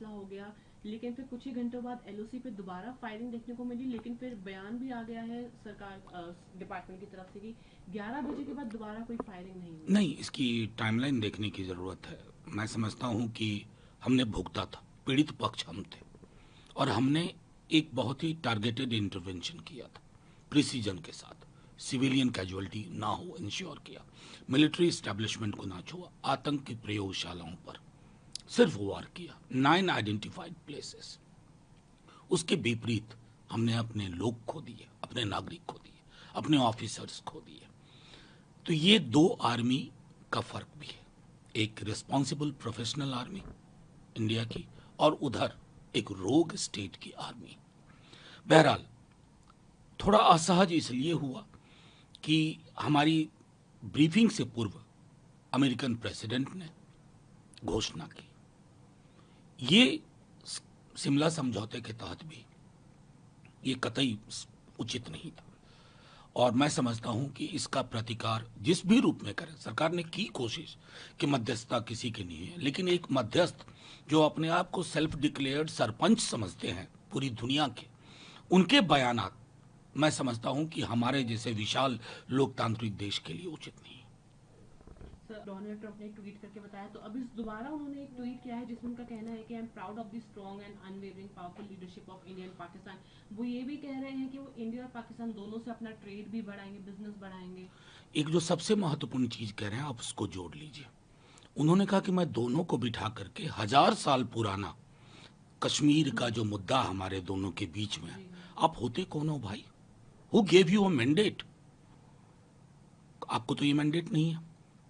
फैसला हो गया, लेकिन फिर कुछ ही घंटों बाद एलओसी पे दोबारा फायरिंग देखने को मिली, लेकिन फिर बयान भी आ गया है सरकार डिपार्टमेंट की तरफ से कि 11 बजे के बाद दोबारा कोई फायरिंग नहीं हुई। नहीं, इसकी टाइमलाइन देखने की ज़रूरत है। मैं समझता हूँ कि हमने भुगता था, पीड़ित पक्ष हम थे, और हमने एक बहुत ही टारगेटेड इंटरवेंशन किया था, प्रिसीजन के साथ। सिविलियन कैजुअलिटी ना हो इंश्योर किया, मिलिट्री इस्टेब्लिशमेंट को ना छुआ, आतंक की प्रयोगशालाओं पर सिर्फ वार किया, 9 आइडेंटिफाइड प्लेसेस। उसके विपरीत हमने अपने लोग खो दिए, अपने नागरिक खो दिए, अपने ऑफिसर्स खो दिए। तो ये दो आर्मी का फर्क भी है, एक रिस्पॉन्सिबल प्रोफेशनल आर्मी इंडिया की, और उधर एक रोग स्टेट की आर्मी। बहरहाल थोड़ा असहज इसलिए हुआ कि हमारी ब्रीफिंग से पूर्व अमेरिकन प्रेसिडेंट ने घोषणा की। ये शिमला समझौते के तहत भी ये कतई उचित नहीं था, और मैं समझता हूं कि इसका प्रतिकार जिस भी रूप में करें, सरकार ने की कोशिश कि मध्यस्थता किसी की नहीं है, लेकिन एक मध्यस्थ जो अपने आप को सेल्फ डिक्लेयर्ड सरपंच समझते हैं पूरी दुनिया के, उनके बयानात मैं समझता हूं कि हमारे जैसे विशाल लोकतांत्रिक देश के लिए उचित नहीं है। सर, डोनाल्ड ट्रंप ने एक ट्वीट करके बताया, तो अभी दोबारा उन्होंने एक ट्वीट किया है जिसमें उनका कहना है कि I am proud of the strong and unwavering powerful leadership of India and Pakistan. वो ये भी कह रहे हैं कि वो इंडिया और पाकिस्तान दोनों से अपना ट्रेड भी बढ़ाएंगे, बिजनेस बढ़ाएंगे। एक जो सबसे महत्वपूर्ण चीज कह रहे हैं, आप उसको जोड़ लीजिए। उन्होंने कहा कि मैं दोनों को बिठा करके 1000 साल पुराना कश्मीर का जो मुद्दा हमारे दोनों के बीच में है, आप होते कौन हो भाई? Who gave you a mandate? आपको तो ये मैंडेट नहीं है।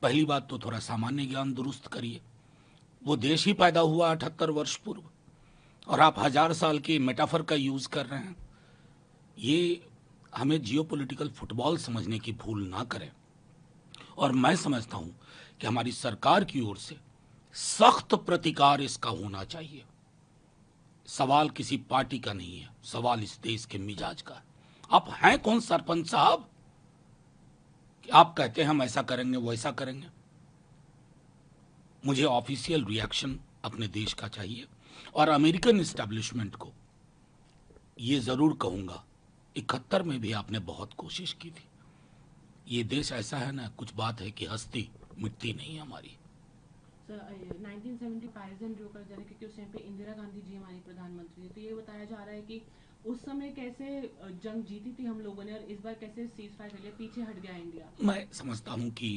पहली बात तो थोड़ा सामान्य ज्ञान दुरुस्त करिए। वो देश ही पैदा हुआ 78 वर्ष पूर्व, और आप 1000 साल के मेटाफर का यूज कर रहे हैं। ये हमें जियोपॉलिटिकल फुटबॉल समझने की भूल ना करें। और मैं समझता हूं कि हमारी सरकार की ओर से सख्त प्रतिकार इसका होना चाहिए। सवाल किसी पार्टी का नहीं है, सवाल इस देश के मिजाज का है। आप हैं कौन सरपंच साहब कि आप कहते हैं हम ऐसा करेंगे वैसा करेंगे? मुझे ऑफिशियल रिएक्शन अपने देश का चाहिए, और अमेरिकन इस्टेब्लिशमेंट को ये जरूर कहूंगा, 71 में भी आपने बहुत कोशिश की थी। ये देश ऐसा है ना, कुछ बात है कि हस्ती मिटती नहीं हमारी। सर, 1970 पारिस एंड ड्रू कर जा रहे हैं क्योंकि उस टाइम पे इंदिरा गांधी जी हमारी प्रधानमंत्री थी, तो ये बताया जा रहा है कि उस समय कैसे जंग जीती थी हम लोगों ने, और इस बार कैसे सीज फायर कर लिया, पीछे हट गया इंडिया। मैं समझता हूं कि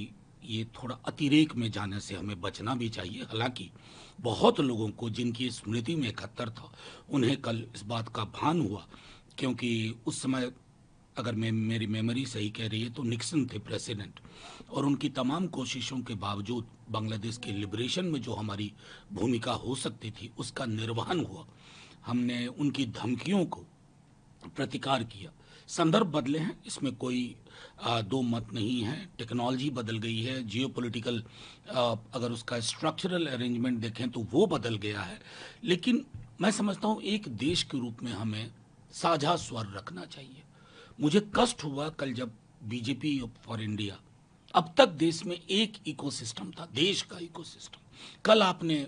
ये थोड़ा अतिरेक में जाने से हमें बचना भी चाहिए। हालांकि बहुत लोगों को जिनकी स्मृति में 71 था, उन्हें कल इस बात का भान हुआ, क्योंकि उस समय अगर मैं मेरी मेमोरी सही कह रही है तो निक्सन थे प्रेसिडेंट, और उनकी तमाम कोशिशों के बावजूद बांग्लादेश के लिबरेशन में जो हमारी भूमिका हो सकती थी उसका निर्वहन हुआ। हमने उनकी धमकियों को प्रतिकार किया। संदर्भ बदले हैं, इसमें कोई दो मत नहीं है। टेक्नोलॉजी बदल गई है, जियोपॉलिटिकल अगर उसका स्ट्रक्चरल अरेंजमेंट देखें तो वो बदल गया है। लेकिन मैं समझता हूँ एक देश के रूप में हमें साझा स्वर रखना चाहिए। मुझे कष्ट हुआ कल जब बीजेपी फॉर इंडिया, अब तक देश में एक इकोसिस्टम था, देश का इकोसिस्टम, कल आपने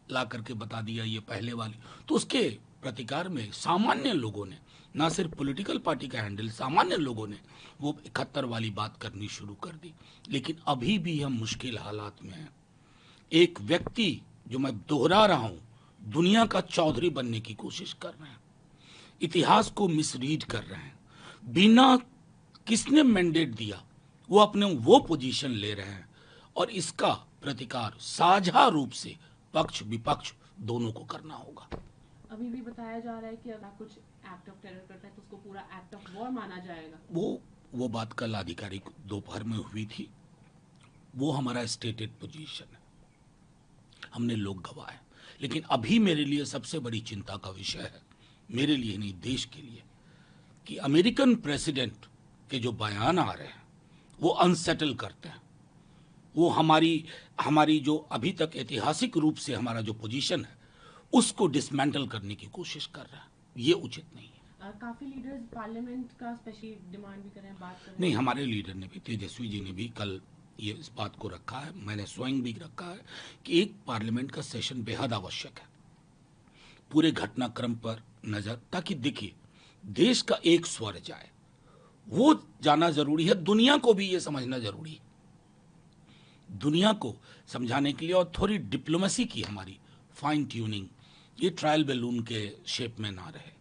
ला करके बता दिया ये पहले वाली। तो उसके प्रतिकार में सामान्य लोगों ने, ना सिर्फ पॉलिटिकल पार्टी का हैंडल, सामान्य लोगों ने वो 71 वाली बात करनी शुरू कर दी। लेकिन अभी भी हम मुश्किल हालात में हैं। एक व्यक्ति, जो मैं दोहरा रहा हूं, दुनिया का चौधरी बनने की कोशिश कर रहे हैं, इतिहास को मिसरीड कर रहे हैं, बिना किसने मैंडेट दिया वो अपने वो पोजीशन ले रहे हैं, और इसका प्रतिकार साझा रूप से पक्ष विपक्ष दोनों को करना होगा। अभी भी बताया जा रहा है कि अगर कुछ एक्ट ऑफ टेरर करता है तो उसको पूरा एक्ट ऑफ वॉर माना जाएगा। वो बात कल आधिकारिक दोपहर में हुई थी। वो हमारा स्टेटेड पोजीशन है, हमने लोग गवाए। लेकिन अभी मेरे लिए सबसे बड़ी चिंता का विषय है, मेरे लिए नहीं देश के लिए, कि अमेरिकन प्रेसिडेंट के जो बयान आ रहे हैं वो अनसेटल करते हैं। वो हमारी जो अभी तक ऐतिहासिक रूप से हमारा जो पोजीशन है उसको डिसमेंटल करने की कोशिश कर रहा है। ये उचित नहीं है। काफी लीडर्स पार्लियामेंट का स्पेशली डिमांड भी कर रहे हैं, बात कर रहे हैं। नहीं, हमारे लीडर ने भी, तेजस्वी जी ने भी कल ये इस बात को रखा है, मैंने स्वयं भी रखा है कि एक पार्लियामेंट का सेशन बेहद आवश्यक है। पूरे घटनाक्रम पर नजर, ताकि देखिए देश का एक स्वर जाए, वो जाना जरूरी है। दुनिया को भी ये समझना जरूरी है, दुनिया को समझाने के लिए। और थोड़ी डिप्लोमेसी की हमारी फाइन ट्यूनिंग, ये ट्रायल बैलून के शेप में ना रहे।